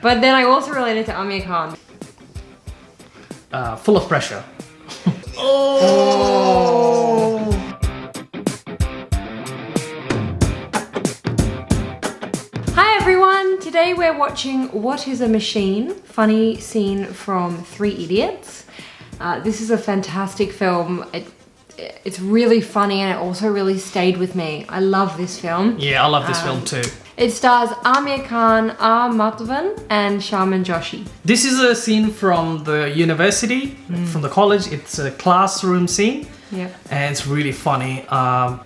But then I also related to Aamir Khan. Full of pressure. Hi everyone! Today we're watching What is a Machine? Funny scene from Three Idiots. This is a fantastic film. It's really funny and it also really stayed with me. I love this film. Yeah, I love this film too. It stars Aamir Khan, Madhavan and Sharman Joshi. This is a scene from the university, from the college. It's a classroom scene. Yeah. And it's really funny.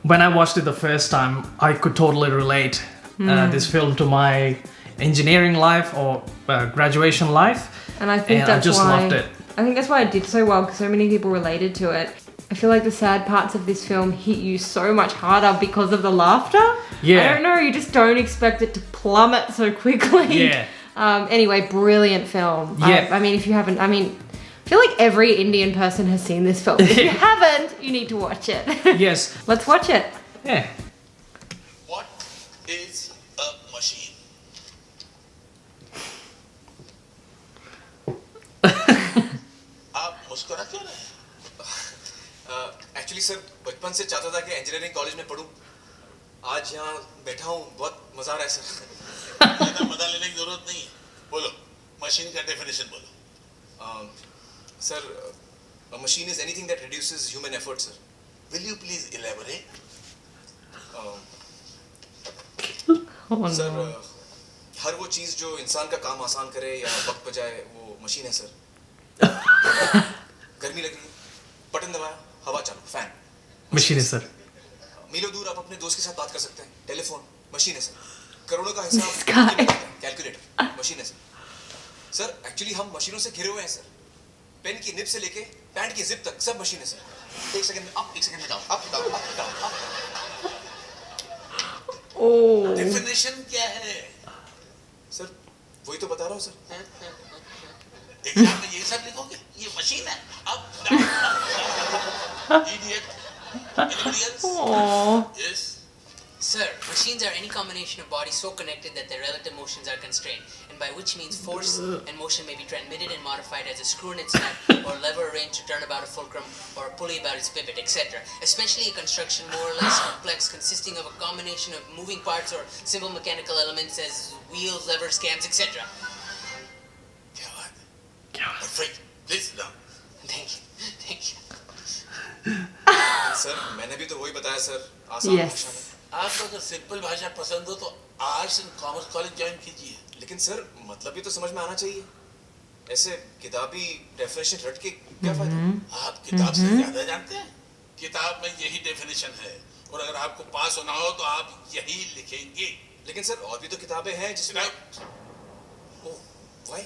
When I watched it the first time, I could totally relate this film to my engineering life or graduation life. And I think that's I just why, loved it. I think that's why it did so well, because so many people related to it. I feel like the sad parts of this film hit you so much harder because of the laughter. Yeah. I don't know, you just don't expect it to plummet so quickly. Yeah. Anyway, brilliant film. Yeah. I mean, if you haven't, I feel like every Indian person has seen this film. If you haven't, you need to watch it. Yes. Let's watch it. Yeah. What is a machine? आप मुस्कुरा क्यों रहे हैं? Actually sir बचपन से चाहता था कि इंजीनियरिंग कॉलेज में पढूं. आज यहाँ बैठा हूँ, बहुत मजा आ रहा है सर. ज्यादा मजा लेने की जरूरत नहीं. बोलो, मशीन का डेफिनेशन बोलो. Sir, a machine is anything that reduces human effort, sir. Will you please elaborate? Sir, हर वो चीज जो इंसान का काम आसान करे या वक्त बचाए, वो मशीन है सर. गर्मी लग रही है, बटन दबाया, हवा चालू, फैन. Machine है सर. मीलों दूर आप अपने दोस्त के साथ बात कर सकते हैं. टेलीफोन, मशीन है सर. करोड़ों का हिसाब, कैलकुलेटर, मशीन है सर. सर, एक्चुअली हम मशीनों से घिरे हुए हैं सर. पेन की निब से लेके पैंट की जिप तक सब मशीन है सर. एक सेकंड में अप, एक सेकंड में down, up down, up down, up. Oh. Definition क्या है? सर, वही तो बता रहा हूँ सर. एग्जाम में ये सब लिखोगे? ये मशीन है. Up down. Idiot. Anybody else? Aww. Yes. Sir, machines are any combination of bodies so connected that their relative motions are constrained, and by which means force and motion may be transmitted and modified as a screw in its nut or lever arranged to turn about a fulcrum or a pulley about its pivot, etc. Especially a construction more or less complex consisting of a combination of moving parts or simple mechanical elements as wheels, levers, cams, etc. क्या बात है? Perfect. Please sit down. Thank you. Thank you. Sir, मैंने भी तो वही बताया sir, आसान भाषा में. आपको अगर सिंपल भाषा पसंद हो तो arts and commerce college join कीजिए. लेकिन सर, मतलब भी तो समझ में आना चाहिए. ऐसे किताबी डेफिनेशन रट के क्या फायदा? आप किताब से ज्यादा जानते हैं. किताब में यही डेफिनेशन है और अगर आपको पास होना हो तो आप यही लिखेंगे. लेकिन सर, और भी तो किताबें हैं जिसमें ओह, व्हाई?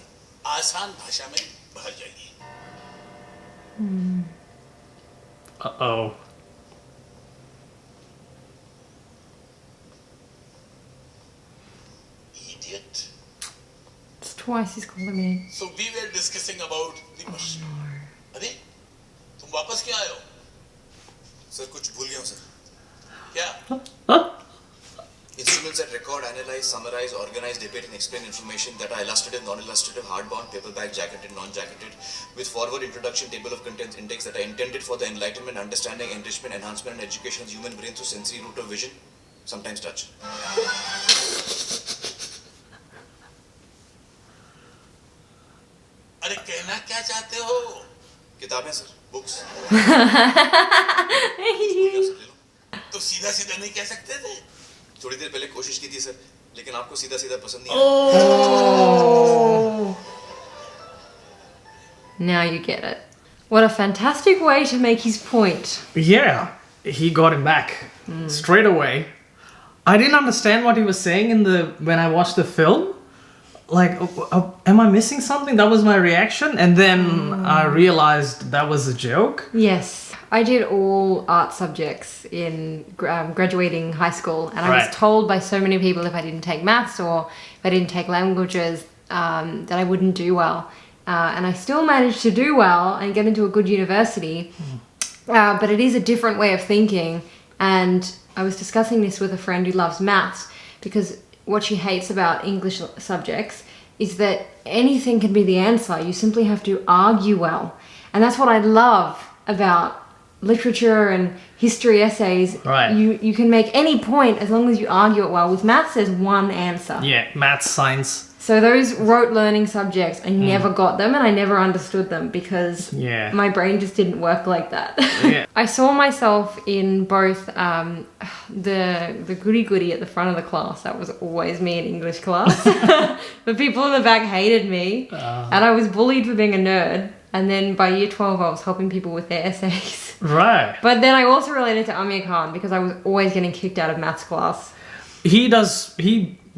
आसान भाषा में बाहर जाइए. Uh-oh. Idiot. It's twice he's calling me. So we were discussing about the machine. अरे, तुम वापस क्यों आए हो? सर, कुछ भूल गया हूँ सर. क्या? Instruments that record, analyze, summarize, organize, debate and explain information that are illustrative, non-illustrative, hardbound, paperback, jacketed, non-jacketed, with forward introduction, table of contents, index that are intended for the enlightenment, understanding, enrichment, enhancement and education of the human brain through sensory route of vision, sometimes touch. अरे कहना क्या चाहते हो? किताबें sir, books. तो सीधा सीधा नहीं कह सकते थे? थोड़ी देर पहले कोशिश की थी सर, लेकिन आपको सीधा सीधा पसंद नहीं Oh. Now you get it. What a fantastic way to make his point. Yeah, he got him back straight away. I didn't understand what he was saying when I watched the film. Like, am I missing something? That was my reaction, and then I realized that was a joke. Yes. I did all art subjects in graduating high school, and I was told by so many people if I didn't take maths or if I didn't take languages that I wouldn't do well. And I still managed to do well and get into a good university, but it is a different way of thinking. And I was discussing this with a friend who loves maths, because what she hates about English subjects is that anything can be the answer. You simply have to argue well. And that's what I love about literature and history essays. Right. You can make any point as long as you argue it well. With maths, there's one answer. Yeah, maths, science. So those rote learning subjects, I never got them and I never understood them because my brain just didn't work like that. Yeah. I saw myself in both the goody-goody at the front of the class. That was always me in English class. The people in the back hated me and I was bullied for being a nerd. And then by year 12, I was helping people with their essays. Right. But then I also related to Aamir Khan because I was always getting kicked out of maths class. He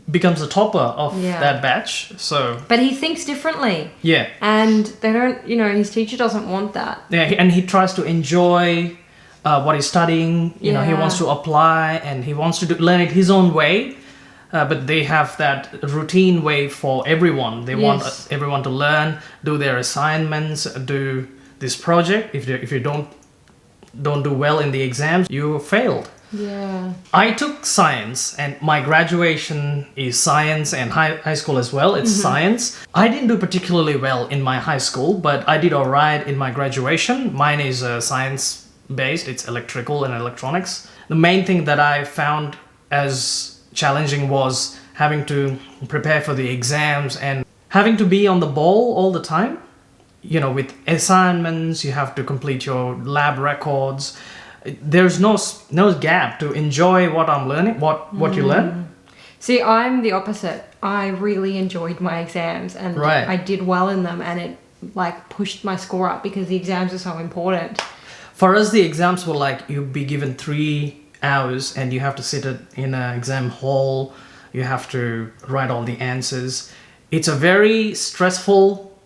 becomes a topper of that batch, so... But he thinks differently. Yeah. And they don't, his teacher doesn't want that. Yeah, and he tries to enjoy what he's studying. You know, he wants to apply and he wants to learn it his own way. But they have that routine way for everyone. They want everyone to learn, do their assignments, do this project. If you don't do well in the exams, you failed. Yeah. I took science and my graduation is science and high school as well. It's science. I didn't do particularly well in my high school, but I did alright in my graduation. Mine is science based. It's electrical and electronics. The main thing that I found as challenging was having to prepare for the exams and having to be on the ball all the time. You know, with assignments, you have to complete your lab records. There's no gap to enjoy what I'm learning, what you learn. See, I'm the opposite. I really enjoyed my exams and I did well in them and it pushed my score up because the exams are so important. For us, the exams were you'd be given 3 hours and you have to sit in an exam hall. You have to write all the answers. It's a very stressful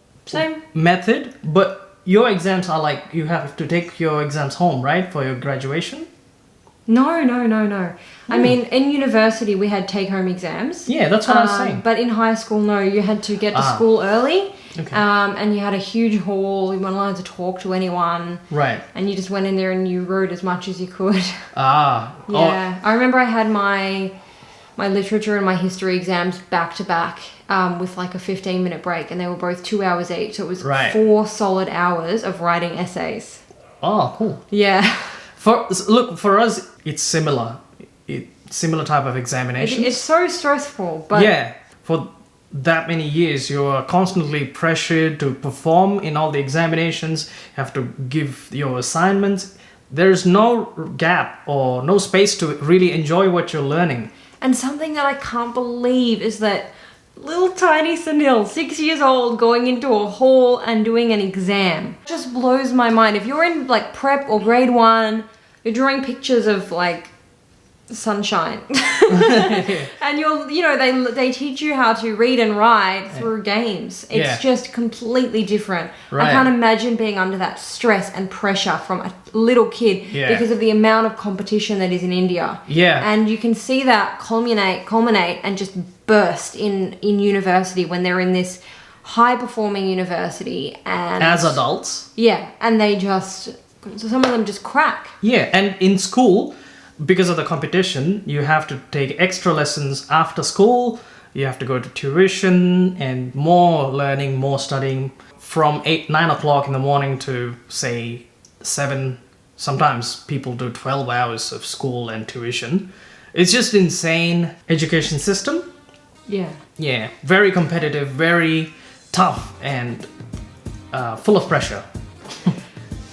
method, but your exams are you have to take your exams home, right, for your graduation? No. I mean, in university, we had take-home exams. Yeah, that's what I was saying. But in high school, no, you had to get to school early. Okay. And you had a huge hall. You weren't allowed to talk to anyone. Right. And you just went in there and you wrote as much as you could. Yeah. Oh. I remember I had my literature and my history exams back to back with a 15-minute break, and they were both 2 hours each. So it was 4 solid hours of writing essays. Oh, cool. Yeah. For us, it's similar. Similar type of examinations. It's so stressful, but yeah, for that many years, you are constantly pressured to perform in all the examinations. You have to give your assignments. There's no gap or no space to really enjoy what you're learning. And something that I can't believe is that little tiny Sunil, 6 years old, going into a hall and doing an exam. It just blows my mind. If you're in prep or grade 1, you're drawing pictures of sunshine. And they teach you how to read and write through games. It's just completely different. Right. I can't imagine being under that stress and pressure from a little kid because of the amount of competition that is in India. Yeah. And you can see that culminate and just burst in university when they're in this high performing university and as adults. Yeah. And some of them just crack. Yeah, and in school, because of the competition, you have to take extra lessons after school. You have to go to tuition and more learning, more studying from 9 o'clock in the morning to say 7. Sometimes people do 12 hours of school and tuition. It's just insane education system. Yeah. Yeah, very competitive, very tough and full of pressure.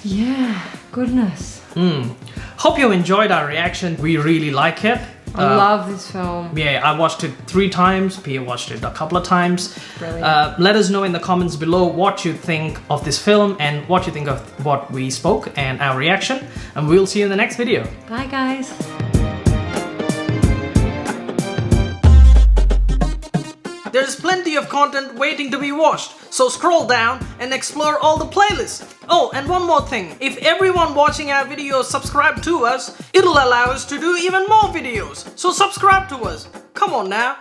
Yeah, goodness. Hope you enjoyed our reaction. We really like it. I love this film. Yeah, I watched it 3 times. Pia watched it a couple of times. Brilliant. Let us know in the comments below what you think of this film and what you think of what we spoke and our reaction. And we'll see you in the next video. Bye, guys. There's plenty of content waiting to be watched, so scroll down and explore all the playlists. Oh, and one more thing, if everyone watching our videos subscribe to us, it'll allow us to do even more videos, so subscribe to us. Come on now.